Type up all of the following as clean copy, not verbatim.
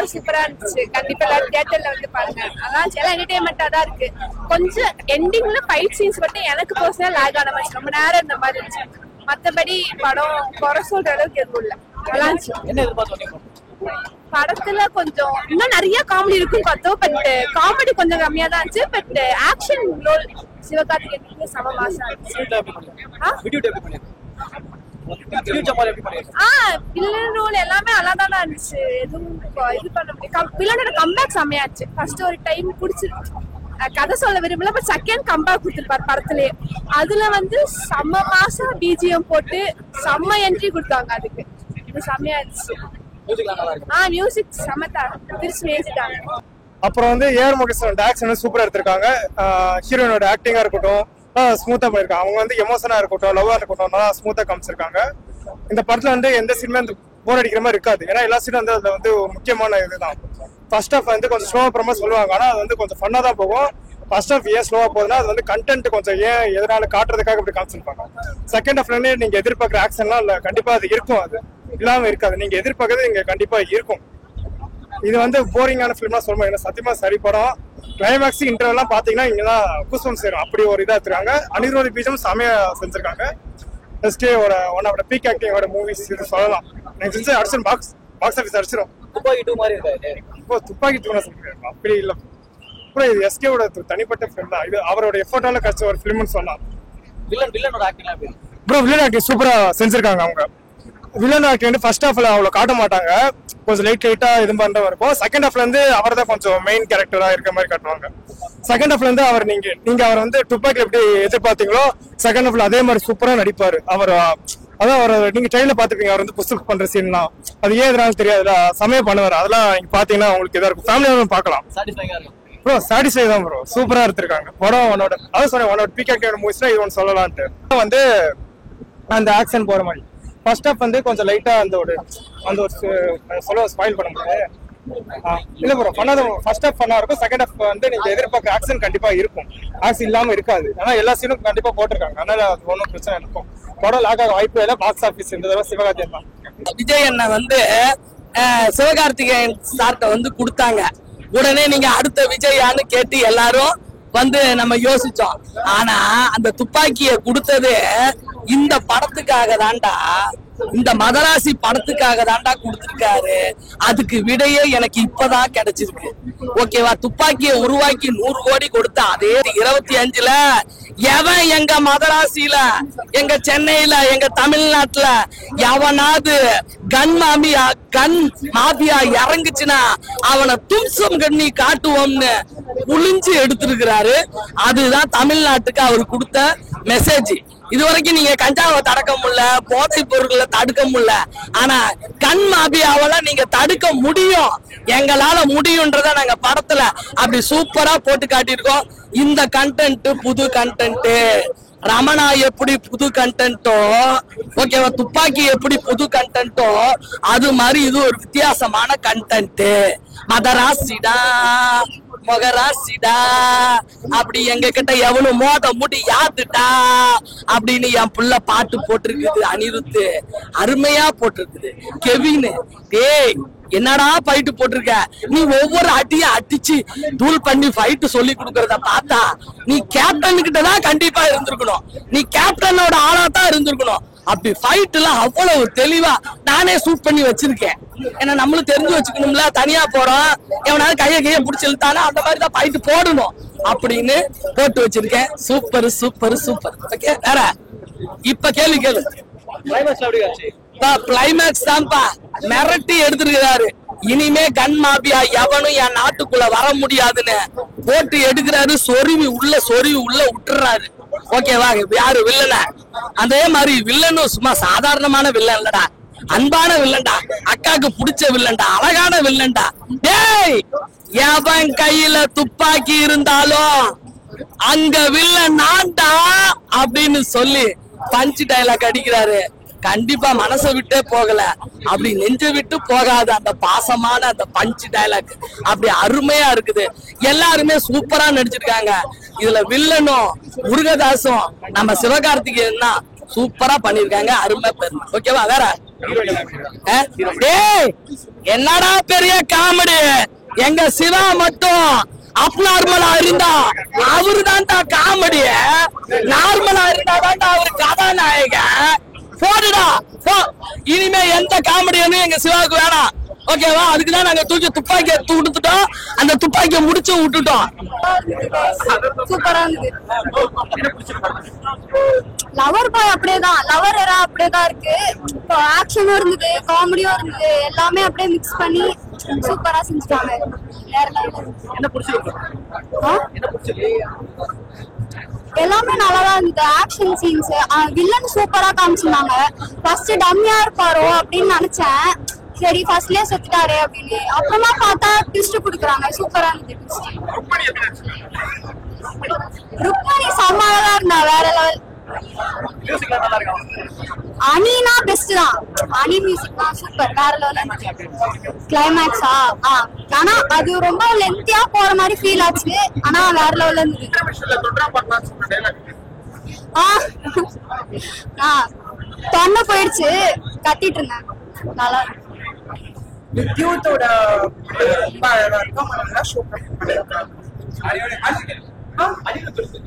படம் சூப்பரா இருந்துச்சு. கண்டிப்பா எல்லாரும் தியேட்டர்ல வந்து பாருங்க. அதான் எல்லாம் என்டர்டைன்மெண்டா தான் இருக்கு. கொஞ்சம் எண்டிங்ல ஃபைட் சீன்ஸ் மட்டும் எனக்கு பர்சனலா லாக் ஆன மாதிரி ரொம்ப நேரம் இருந்த மாதிரி இருந்துச்சு. மத்தபடி படம் குறை சொல்ற அளவுக்கு எதுவும் இல்ல. நல்லா இருந்துச்சு. படத்துல கொஞ்சம் இன்னும் நிறைய காமெடி இருக்குன்னு பார்த்தோம். பட் காமெடி கொஞ்சம் கம்மியா தான் இருந்துச்சு. பட் ஆக்ஷன் ரோல் சிவகார்த்திகேயனுக்கு சம மாசா இருந்துச்சு. வில்லன் ரோல் எல்லாமே நல்லாதான் இருந்துச்சு. எதுவும் இது பண்ண முடியும். வில்லனோட கம்பேக் செம்மையாச்சு. ஃபர்ஸ்ட் ஒரு டைம் பிடிச்சிருக்கு. கதை சொல்ல விரும்பல. பட் செகண்ட் கம்பேக் கொடுத்துருப்பாரு படத்துலயே. அதுல வந்து செம்ம மாசா பிஜிஎம் போட்டு செம்ம என்ட்ரி கொடுத்தாங்க. அதுக்கு இது செம்மையா இருந்துச்சு. மியூசிக் செம்மத்தா திருச்சி ஏசிட்டாங்க. அப்புறம் வந்து ஏஆர் முகேஷோட ஆக்ஷன் சூப்பரா எடுத்திருக்காங்க. ஹீரோயினோட ஆக்டிங்கா இருக்கட்டும் ஸ்மூத்தா பண்ணிருக்காங்க. அவங்க வந்து எமோஷனா இருக்கட்டும் லவ்வா இருக்கட்டும் நல்லா ஸ்மூத்தா காமிச்சிருக்காங்க. இந்த படத்துல வந்து எந்த சீனுமே வந்து போர் அடிக்கிற மாதிரி இருக்காது. ஏன்னா எல்லா சீனும் வந்து அதுல வந்து ஒரு முக்கியமான இதுதான். ஃபர்ஸ்ட் ஹாஃப் வந்து கொஞ்சம் ஸ்லோவா அப்புறமா சொல்லுவாங்க. ஆனா அது வந்து கொஞ்சம் ஃபன்னா தான் போகும். ஃபர்ஸ்ட் ஹாஃப் ஏன் ஸ்லோவா போகுதுன்னா அது வந்து கண்டென்ட் கொஞ்சம் ஏன் எதனால காட்டுறதுக்காக இப்படி காமிச்சிருப்பாங்க. செகண்ட் ஹாஃப்ல இருந்து நீங்க எதிர்பார்க்குற ஆக்ஷன்லாம் இல்ல கண்டிப்பா அது இருக்கும். அது இல்லாம இருக்காது. நீங்க எதிர்பார்க்கறது இங்க கண்டிப்பா இருக்கும். இது வந்து போரிங்கான ஃபிலிம்னா சொல்லுவோம். ஏன்னா சத்தியமா சரி படம். கிளைமேக்ஸ் இன்டர்வெல்லாம் பாத்தீங்கன்னா இங்கதான் கூஸ்பம்ஸ் சேரும். அப்படி ஒரு இதா எடுத்துருக்காங்க. அனிருத் பீஜம் செமையா செஞ்சிருக்காங்க. ஃபர்ஸ்டே ஒரு ஒன் ஆஃப் த பீக் ஆக்டிங்கோட மூவிஸ் இது சொல்லலாம். எனக்கு தெரிஞ்சு அடிச்சிடும் பாக்ஸ் ஆஃபீஸ் அடிச்சிடும். துப்பாக்கி 2 மாதிரி இருக்காது. இப்போ துப்பாக்கி 2 சொல்லிருக்காங்க. அப்படி இல்ல. அப்புறம் இது எஸ்கேவோட தனிப்பட்ட ஃபிலிம் தான். இது அவரோட எஃபர்ட்டால கிடைச்ச ஒரு ஃபிலிம்னு சொல்லலாம். வில்லனோட ஆக்டிங் எப்படி? ப்ரோ வில்லன் ஆக்டிங் சூப்பரா செஞ்சிருக்காங்க. அவங்க வில்லன் ஆக்டிங் வந்து ஃபர்ஸ்ட் ஹாஃப்ல அவ்வளவு காட்ட மாட்டாங்க. கொஞ்சம் லைட்டா இது பண்ற இருக்கும். செகண்ட் ஹாஃப்ல இருந்து அவர் தான் கொஞ்சம் மெயின் கேரக்டரா இருக்க மாதிரி காட்டுவாங்க. செகண்ட் ஹாஃப்ல இருந்து அவர் நீங்க அவர் வந்து துப்பாக்கி எப்படி எதிர்பார்த்தீங்களோ செகண்ட் ஹாஃப்ல அதே மாதிரி சூப்பரா நடிப்பாரு. அவர் அதான் அவர் நீங்க ட்ரெயின்ல பாத்துப்பீங்க. அவர் வந்து புஷ் பண்ற சீன்லாம் அது ஏன் எதுனாலும் தெரியாதுல சமயம் பண்ணுவார். அதெல்லாம் நீங்க பாத்தீங்கன்னா உங்களுக்கு இதா இருக்கும். ஃபேமிலியாவும் பார்க்கலாம். ப்ரோ சாட்டிஸ்ஃபை தான் ப்ரோ. சூப்பரா எடுத்திருக்காங்க படம். அதான் சொன்னேன் ஒன்னோட பீக் ஆக்டிவ் மூவிஸ்னா இது ஒன்று சொல்லலான்ட்டு. வந்து அந்த ஆக்ஷன் போற மாதிரி ஃபர்ஸ்ட் ஹாஃப் வந்து கொஞ்சம் லைட்டா அந்த ஒரு சொல்ல ஸ்பாயில் பண்ண முடியாது. இல்ல ப்ரோ பண்ணாத ஃபர்ஸ்ட் ஹாஃப் பண்ணா இருக்கும். செகண்ட் ஹாஃப் வந்து நீங்க எதிர்பார்க்க ஆக்ஷன் கண்டிப்பா இருக்கும். ஆக்ஷன் இல்லாம இருக்காது. ஆனா எல்லா சீனும் கண்டிப்பா போட்டிருக்காங்க. அதனால அது ஒன்றும் பிரச்சனை இருக்கும். படம் லாக் ஆக வாய்ப்பு இல்லை. பாக்ஸ் ஆஃபீஸ் இந்த தடவை சிவகார்த்திகேயன் தான். விஜய் அண்ணன் வந்து சிவகார்த்திகேயன் சார்ட்ட வந்து கொடுத்தாங்க. உடனே நீங்க அடுத்த விஜயான்னு கேட்டு எல்லாரும் வந்து நம்ம யோசிச்சோம். ஆனா அந்த துப்பாக்கிய கொடுத்தது இந்த படத்துக்காக தான்டா, இந்த மதராசி படத்துக்காக தான்டா கொடுத்திருக்காரு. அதுக்கு விடையே எனக்கு இப்பதான் கிடைச்சிருக்கு. ஓகேவா? துப்பாக்கிய உருவாக்கி 100 கோடி கொடுத்த அதே 25ல எவன் எங்க மதராசியில எங்க சென்னையில எங்க தமிழ்நாட்டுல எவனாவது கன் மாபியா இறங்குச்சுன்னா அவனை தும்சம் கண்ணி காட்டுவோம்னு புளிஞ்சு எடுத்திருக்கிறாரு. அதுதான் தமிழ்நாட்டுக்கு அவர் கொடுத்த மெசேஜ். இதுவரைக்கும் நீங்க கஞ்சாவை தடுக்க முடியல, போதை பொருட்களை தடுக்க முடியல. ஆனா கண் மாபியாவெல்லாம் நீங்க தடுக்க முடியும். எங்களால முடியும்ன்றத நாங்க படத்துல அப்படி சூப்பரா போட்டு காட்டியிருக்கோம். இந்த கண்டென்ட் புது கண்டென்ட். ரமணா எப்படி புது கண்டென்ட்டோ, ஓகேவா, துப்பாக்கி எப்படி புது கண்டென்ட்டோ அது மாதிரி இது ஒரு வித்தியாசமான கண்டென்ட். மதராசிடா மொகராசிடா அப்படி எங்க கிட்ட எவனும் மோத முடி யாத்துட்டா அப்படின்னு என் புள்ள பாட்டு போட்டிருக்குது. அனிருத் அருமையா போட்டிருக்குது. கெவின் டேய் என்னடா ஃபைட்டு போட்டிருக்க நீ? ஒவ்வொரு அடியும் அடிச்சு தூள் பண்ணி ஃபைட்டு சொல்லி கொடுக்கறத பார்த்தா நீ கேப்டன் கிட்ட தான் கண்டிப்பா இருந்திருக்கணும். நீ கேப்டனோட ஆளா தான் இருந்திருக்கணும். அப்படி ஃபைட் எல்லாம் அவ்வளவு தெளிவா நானே ஷூட் பண்ணி வச்சிருக்கேன். ஏன்னா நம்மளும் தெரிஞ்சு வச்சுக்கணும்ல. தனியா போறோம், எவனாவது கையை புடிச்சு இழுத்தானா அந்த மாதிரி தான் ஃபைட் போடணும் அப்படின்னு போட்டு வச்சிருக்கேன். Super super super. ஓகே வேற இப்ப கேள்வி கேளு. கிளைமேக்ஸ் தான்ப்பா மிரட்டி எடுத்திருக்கிறாரு. இனிமே கன் மாபியா எவனும் என் நாட்டுக்குள்ள வர முடியாதுன்னு போட்டு எடுக்கிறாரு. சொருவி உள்ள விட்டுறாரு. ஓகேவா? யாரு வில்லன? அதே மாதிரி வில்லனும் சும்மா சாதாரணமான வில்லன் இல்லடா, அன்பான வில்லன்டா, அக்காக்கு பிடிச்ச வில்லன்டா, அழகான வில்லன்டா. டேய் எவன் கையில துப்பாக்கி இருந்தாலும் அங்க வில்லன் நான்டா அப்படின்னு சொல்லி பஞ்ச் டைலாக் அடிக்கிறாரு. கண்டிப்பா மனசை விட்டே போகல, அப்படி நெஞ்ச விட்டு போகாது அந்த பாசமான அந்த பஞ்ச் டைலாக். அப்படி அருமையா இருக்குது. எல்லாருமே சூப்பரா நடிச்சிருக்காங்க. இதுல வில்லனும் முருகதாசும் நம்ம சிவகார்த்திகேயன் தான் சூப்பரா பண்ணிருக்காங்க, அருமை பெருமை. ஓகேவா? வேற டேய் என்னடா பெரிய காமெடி, எங்க சிவா மட்டும் அப்நார்மலா இருந்தா அவரு தான்டா காமெடி, நார்மலா இருந்தா தான்டா அவரு கதாநாயகன். போடுடா போ, இனிமே எந்த காமெடியும் எங்க சிவாவுக்கு வேணாம். ஓகேவா? அதுக்குதான் நாங்க தூக்கி துப்பாக்கியை விட்டுட்டோம், அந்த துப்பாக்கியை முடிச்சு விட்டுட்டோம். சூப்பரா இருந்தது. லவர் பாய் அப்படியேதான், லவர் எரா அப்படியேதான் இருக்கு. இப்போ ஆக்ஷனும் இருந்தது, காமெடியும் இருந்தது, எல்லாமே அப்படியே மிக்ஸ் பண்ணி சூப்பரா செஞ்சுட்டாங்க. என்ன பிடிச்சிருக்கு? எல்லாமே நல்லாதான் இருந்தது. ஆக்ஷன் சீன்ஸ், வில்லன் சூப்பரா காமிச்சிருந்தாங்க. ஃபர்ஸ்ட் டம்மியா இருப்பாரோ அப்படின்னு நினைச்சேன், சரி ஃபர்ஸ்ட்லயே செத்துட்டாரு அப்படின்னு. அப்புறமா பார்த்தா ட்விஸ்ட் குடுக்குறாங்க, சூப்பரா இருந்தது ட்விஸ்ட். ருக்மணி சமாளா இருந்தா, வேற லெவல். அனினா பெஸ்ட் தான், அனி மியூசிக் தான் சூப்பர், வேற லெவல். கிளைமேக்ஸா ஆனா அது ரொம்ப லென்த்தியா போற மாதிரி ஃபீல் ஆச்சு, ஆனா வேற லெவல்ல இருந்தது. தொண்டை போயிடுச்சு, கத்திட்டு இருந்தேன். நல்லா வித்யூத்தோட ரொம்ப அழகா இருக்கும், நல்லா ஷோ பண்ணிருக்காங்க.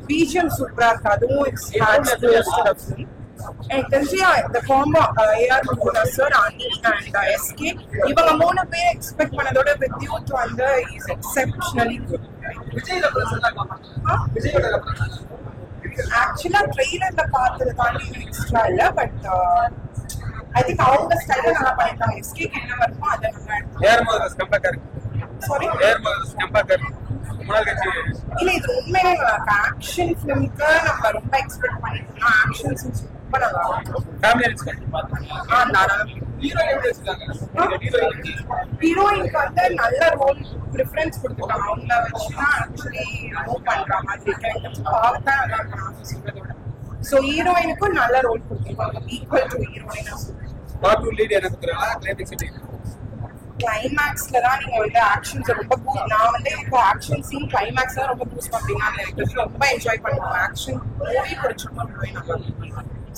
பிஜிஎம் சூப்பரா இருக்கு, அதுவும் எனக்கு தெரிஞ்சு இந்த காம்போ ஏஆர் முருகதாஸ் சார், அனி அண்ட் எஸ்கே, இவங்க 3 பேர் எக்ஸ்பெக்ட் பண்ணதோட வித்யூத் வந்து இஸ் எக்ஸெப்ஷனலி குட். ஆக்சுவலா ட்ரெய்லர்ல பார்த்தது தாண்டி எக்ஸ்ட்ரா இல்ல, பட் ஐ திங்க் அவங்க ஸ்டைல நல்லா பண்ணிருக்காங்க. எஸ்கேக்கு என்ன வருமோ அதை நம்ம சாரி இல்ல, இது உண்மையிலே நல்லா இருக்கு. ஆக்ஷன் ஃபிலிம்க்கு நம்ம ரொம்ப எக்ஸ்பெக்ட் பண்ணிருக்கோம். ஆக்ஷன் சீன்ஸ் ரொம்ப நல்லா இருக்கும். ஹீரோயினுக்கு வந்து நல்ல ரோல் ப்ரிஃபரன்ஸ் கொடுத்துருக்காங்க. அவங்கள வச்சுதான் ஆக்சுவலி மூவ் பண்ற மாதிரி பார்த்தா நல்லா இருக்கும். சோ ஹீரோயினுக்கும் நல்ல ரோல் கொடுத்துருக்காங்க, ஈக்குவல் டு ஹீரோயின். கிளைமேக்ஸ்ல தான் நீங்க வந்து ஆக்ஷன்ஸ் ரொம்ப நான் வந்து இப்போ ஆக்ஷன் சீன் கிளைமேக்ஸ் தான் ரொம்ப பூஸ்ட் பண்றீங்க. எனக்கு ரொம்ப என்ஜாய் பண்ணுவோம். ஆக்ஷன் மூவி பிடிச்சிருக்கோம்.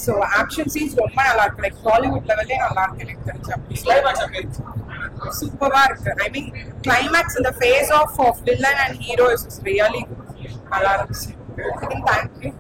ஸோ ஆக்ஷன் சீன்ஸ் ரொம்ப நல்லா இருக்கு, லைக் ஹாலிவுட் லெவல்லே நல்லா இருக்கு எனக்கு தெரிஞ்சு. அப்படி சூப்பரா இருக்கு. ஐ மீன் கிளைமேக்ஸ் இந்த face off villain and hero is really நல்லா இருந்துச்சு. தேங்க்யூ.